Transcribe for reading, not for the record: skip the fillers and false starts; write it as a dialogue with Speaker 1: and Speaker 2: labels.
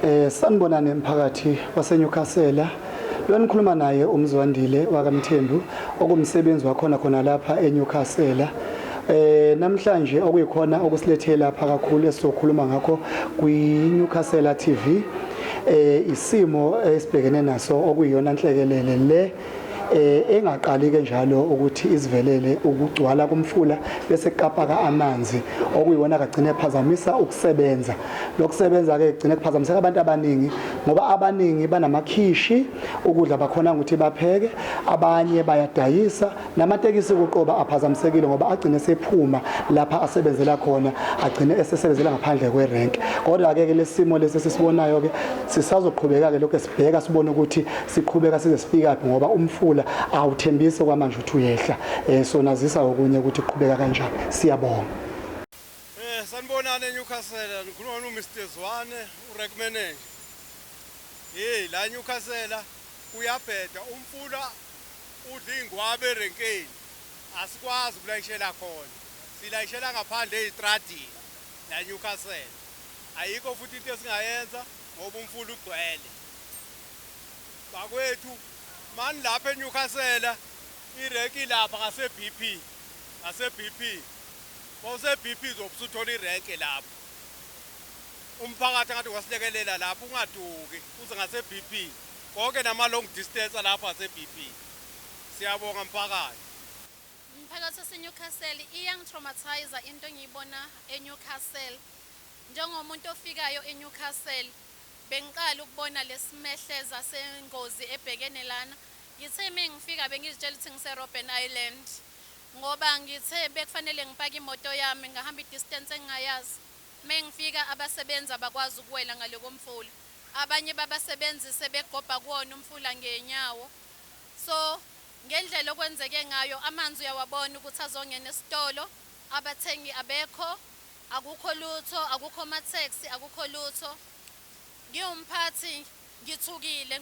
Speaker 1: Sanibonani emphakathi waseNyukhasela. Lo nikhuluma naye uMzwandile wakaMthembu okumsebenzi wakhona khona lapha eNyukhasela. Namhlanje okuyikhona okusilethela lapha kakhulu esizokhuluma ngakho kwiNyukhasela TV. Isimo esibhekene naso okuyiyona nhlekelele le engaqali ke njalo ukuthi isivelele ukugcwala kumfula bese kapaka amanzi okuyiwona kagcine ephazamisa ukusebenza. Lokusebenza ke kugcine kuphazamiseka abantu abaningi ngoba abaningi banamakhishi ukudla bakhona ukuthi bapheke, abanye bayadayisa, namatekisi kuqoba aphazamisekile ngoba agcine sephuma lapha asebenzela khona, agcine esesebenzela ngaphandle kwerenki. Kodwa ke lesimo lesi sisibonayo ke sisazoqhubeka ke lokho sibheka sibone ukuthi siqhubeka size sifika phi ngoba umfula awuthembisi kwamanje ukuthi uyehla. So nazisa okunye ukuthi kuqhubeka kanjani. Siyabonga.
Speaker 2: Sanibonani eNyukhasela, ngikhuluma noMr Zwane, uRank Manager. La Nyukhasela kuyabheda, umfula udla ingwabe erenkeni. Asikwazi ukulayishela khona. Silayishela ngaphandle ezitradini la Nyukhasela. Ayikho futhi into esingayenza ngoba umfula ugcwele. Bakwethu mani lapha eNyukhasela irenki lapha ngase-BP. Ngase-BP. Bose-BP zobusuthola irenki lapha. Umphakathi ngathi wasilekelela lapha ungaduki uze ngase-BP. Konke nama long distance lapha ngase-BP. Siyabonga mphakathi.
Speaker 3: Umphakathi waseNyukhasela iyangtraumatize into engiyibona eNyukhasela. Njengomuntu ofikayo eNyukhasela bengiqala ukubona lesimehleza sengozi ebhekene lana. Ngithe mengifika bengizitshela ukuthi ngise-Robben Island ngoba ngithe bekufanele ngipake imoto yami ngahamba i-distance engingayazi. Mengifika abasebenzi abakwazi ukuwela ngaloko mfula. Abanye babasebenzi sebegobha kuwona umfula ngenyawo. So ngendlela okwenzeke ngayo amanzi uyawabona ukuthi azongena esitolo, abathengi abekho, akukho lutho, akukho ama-taxi, akukho lutho. Ngiwumphathi ngithukile.